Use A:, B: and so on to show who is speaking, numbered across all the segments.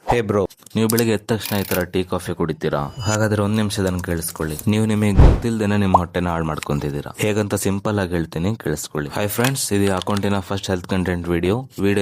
A: ಹೇ bro, ನೀವು ಬೆಳಿಗ್ಗೆ ಎದ್ದ ತಕ್ಷಣ ಈ ತರ ಟೀ ಕಾಫಿ ಕುಡಿತೀರಾ? ಹಾಗಾದ್ರೆ ಒಂದ್ ನಿಮಿಷದನ್ನ ಕೇಳಿಸ್ಕೊಳ್ಳಿ. ನೀವು ನಿಮಗೆ ಗೊತ್ತಿಲ್ದೇನೆ ನಿಮ್ಮ ಹೊಟ್ಟೆನ ಹಾಳು ಮಾಡ್ಕೊಂತಿದ್ದೀರಾ. ಹೇಗಂತ ಸಿಂಪಲ್ ಆಗಿ ಹೇಳ್ತೀನಿ, ಕೇಳಿಸ್ಕೊಳ್ಳಿ. ಹೈ ಫ್ರೆಂಡ್ಸ್, ಇದು ಅಕೌಂಟಿನ ಫಸ್ಟ್ ಹೆಲ್ತ್ ಕಂಟೆಂಟ್ ವಿಡಿಯೋ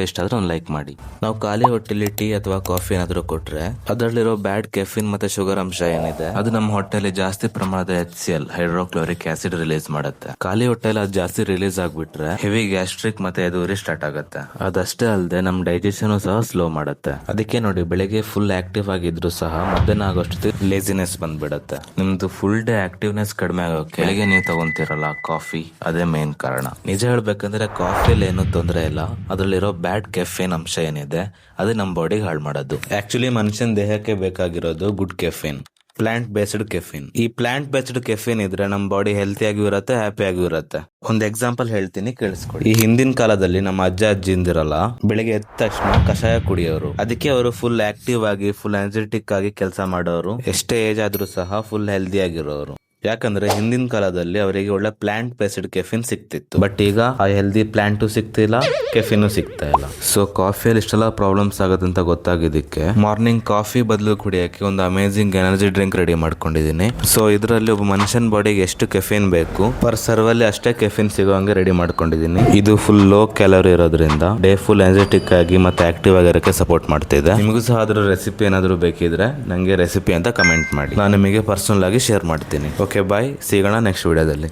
A: ಇಷ್ಟ ಆದ್ರೆ ಒಂದು ಲೈಕ್ ಮಾಡಿ. ನಾವು ಖಾಲಿ ಹೊಟ್ಟೆಲಿ ಟೀ ಅಥವಾ ಕಾಫಿ ಏನಾದ್ರು ಕೊಟ್ರೆ ಅದರಲ್ಲಿರೋ ಬ್ಯಾಡ್ ಕೆಫಿನ್ ಮತ್ತೆ ಶುಗರ್ ಅಂಶ ಏನಿದೆ ಅದು ನಮ್ಮ ಹೊಟ್ಟೆಲಿ ಜಾಸ್ತಿ ಪ್ರಮಾಣದ HCl ಹೈಡ್ರೋಕ್ಲೋರಿಕ್ ಆಸಿಡ್ ರಿಲೀಸ್ ಮಾಡುತ್ತೆ. ಖಾಲಿ ಹೊಟ್ಟೆಲಿ ಅದು ಜಾಸ್ತಿ ರಿಲೀಸ್ ಆಗ್ಬಿಟ್ರೆ ಹೆವಿ ಗ್ಯಾಸ್ಟ್ರಿಕ್ ಮತ್ತೆ ಅದು ಉರಿ ಸ್ಟಾರ್ಟ್ ಆಗುತ್ತೆ. ಅದಷ್ಟೇ ಅಲ್ಲದೆ ನಮ್ ಡೈಜೆಷನ್ ಸಹ ಸ್ಲೋ ಮಾಡುತ್ತೆ. ಅದಕ್ಕೆ ನೋಡಿ, ಬೆಳಿಗ್ಗೆ ಫುಲ್ ಆಕ್ಟಿವ್ ಆಗಿದ್ರು ಸಹ ಮಧ್ಯಾಹ್ನ ಆಗೋಷ್ಟು ಲೇಸಿನೆಸ್ ಬಂದ್ಬಿಡತ್ತೆ. ನಿಮ್ದು ಫುಲ್ ಡೇ ಆಕ್ಟಿವ್ನೆಸ್ ಕಡಿಮೆ ಆಗೋಕೆ ಬೆಳಿಗ್ಗೆ ನೀವು ತಗೊಂತಿರಲ್ಲ ಕಾಫಿ, ಅದೇ ಮೇನ್ ಕಾರಣ. ನಿಜ ಹೇಳ್ಬೇಕಂದ್ರೆ ಕಾಫಿಯಲ್ಲಿ ಏನು ತೊಂದರೆ ಇಲ್ಲ, ಅದ್ರಲ್ಲಿರೋ ಬ್ಯಾಡ್ ಕೆಫಿನ್ ಅಂಶ ಏನಿದೆ ಅದೇ ನಮ್ ಬಾಡಿಗೆ ಹಾಳು ಮಾಡೋದು. ಆಕ್ಚುಲಿ ಮನುಷ್ಯನ ದೇಹಕ್ಕೆ ಬೇಕಾಗಿರೋದು good caffeine, plant based caffeine. ಈ ಪ್ಲಾಂಟ್ ಬೇಸ್ಡ್ ಕೆಫಿನ್ ಇದ್ರೆ ನಮ್ ಬಾಡಿ ಹೆಲ್ತಿ ಆಗಿಯೂ ಇರುತ್ತೆ, ಹ್ಯಾಪಿ ಆಗಿಯೂ ಇರುತ್ತೆ. ಒಂದ್ ಎಕ್ಸಾಂಪಲ್ ಹೇಳ್ತೀನಿ, ಕೇಳಿಸ್ಕೊಳ್ಳಿ. ಈ ಹಿಂದಿನ ಕಾಲದಲ್ಲಿ ನಮ್ಮ ಅಜ್ಜ ಅಜ್ಜಿಂದಿರಲ್ಲ ಬೆಳಿಗ್ಗೆ ಎದ್ದ ತಕ್ಷಣ ಕಷಾಯ ಕುಡಿಯೋರು. ಅದಕ್ಕೆ ಅವರು ಫುಲ್ ಆಕ್ಟಿವ್ ಆಗಿ ಫುಲ್ ಎನರ್ಜೆಟಿಕ್ ಆಗಿ ಕೆಲಸ ಮಾಡೋರು. ಎಷ್ಟೇ ಏಜ್ ಆದ್ರೂ ಸಹ ಫುಲ್ ಹೆಲ್ದಿ ಆಗಿರೋರು. ಯಾಕಂದ್ರೆ ಹಿಂದಿನ ಕಾಲದಲ್ಲಿ ಅವರಿಗೆ ಒಳ್ಳೆ ಪ್ಲಾಂಟ್ ಬೇಸ್ಡ್ ಕೆಫಿನ್ ಸಿಕ್ತಿತ್ತು. ಬಟ್ ಈಗ ಆ ಹೆಲ್ದಿ ಪ್ಲಾಂಟು ಸಿಗ್ತಿಲ್ಲ, ಕೆಫಿನ್ ಸಿಗ್ತಾ ಇಲ್ಲ. ಸೊ ಕಾಫಿಯಲ್ಲಿ ಇಷ್ಟೆಲ್ಲ ಪ್ರಾಬ್ಲಮ್ಸ್ ಆಗೋದಂತ ಗೊತ್ತಾಗಿದ್ದಕ್ಕೆ ಮಾರ್ನಿಂಗ್ ಕಾಫಿ ಬದಲು ಕುಡಿಯಕ್ಕೆ ಒಂದು ಅಮೇಜಿಂಗ್ ಎನರ್ಜಿ ಡ್ರಿಂಕ್ ರೆಡಿ ಮಾಡ್ಕೊಂಡಿದೀನಿ. ಸೊ ಇದರಲ್ಲಿ ಒಬ್ಬ ಮನುಷ್ಯನ ಬಾಡಿಗೆ ಎಷ್ಟು ಕೆಫಿನ್ ಬೇಕು ಪರ್ ಸರ್ವ್ ಅಲ್ಲಿ ಅಷ್ಟೇ ಕೆಫಿನ್ ಸಿಗೋಂಗೆ ರೆಡಿ ಮಾಡ್ಕೊಂಡಿದೀನಿ. ಇದು ಫುಲ್ ಲೋ ಕ್ಯಾಲೋರಿ ಇರೋದ್ರಿಂದ ಡೇ ಫುಲ್ ಎನರ್ಜೆಟಿಕ್ ಆಗಿ ಮತ್ತೆ ಆಕ್ಟಿವ್ ಆಗಿರೋಕೆ ಸಪೋರ್ಟ್ ಮಾಡ್ತಿದೆ. ನಿಮಗೂ ಸಹ ಅದರ ರೆಸಿಪಿ ಏನಾದ್ರು ಬೇಕಿದ್ರೆ ನಂಗೆ ರೆಸಿಪಿ ಅಂತ ಕಮೆಂಟ್ ಮಾಡಿ, ನಾನು ನಿಮಗೆ ಪರ್ಸನಲ್ ಆಗಿ ಶೇರ್ ಮಾಡ್ತೀನಿ. ಓಕೆ ಬಾಯ್, ಸಿಗೋಣ ನೆಕ್ಸ್ಟ್ ವಿಡಿಯೋದಲ್ಲಿ.